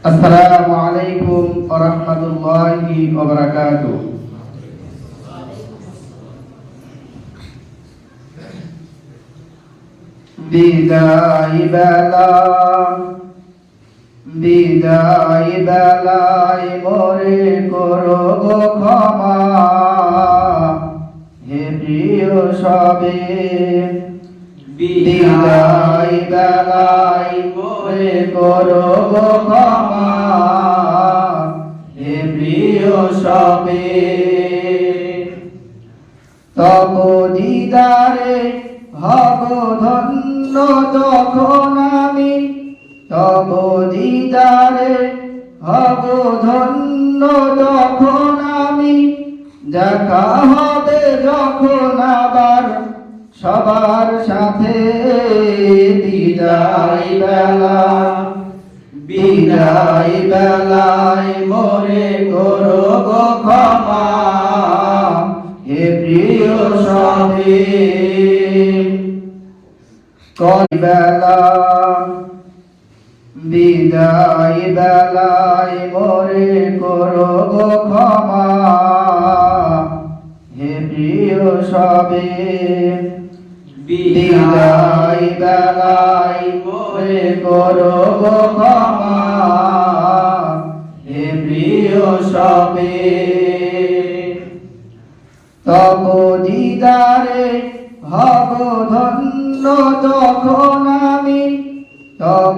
আসসালামু আলাইকুম ওয়া রাহমাতুল্লাহি ওয়া বারাকাতুহু। বিদায় বেলায় মোরে করো গো ক্ষমা, হে প্রিয় সবে। বিদায় বেলায় মোরে করো গো ক্ষমা, হে প্রিয় সবে। তব দিদারে হব ধন্য তখন আমি, তব দিদারে হব ধন্য তখন আমি। দেখা হবে যখন আবার সবার সাথে। বিদায় বেলায় মোরে করো গো ক্ষমা, হে প্রিয় সবে। বিদায় বেলায় মোরে করো গো ক্ষমা, হে প্রিয় সবে। বিদায় বেলায় মোরে করো গো ক্ষমা, হে প্রিয় সবে। তব দিদারে হব ধন্য তখন আমি, তব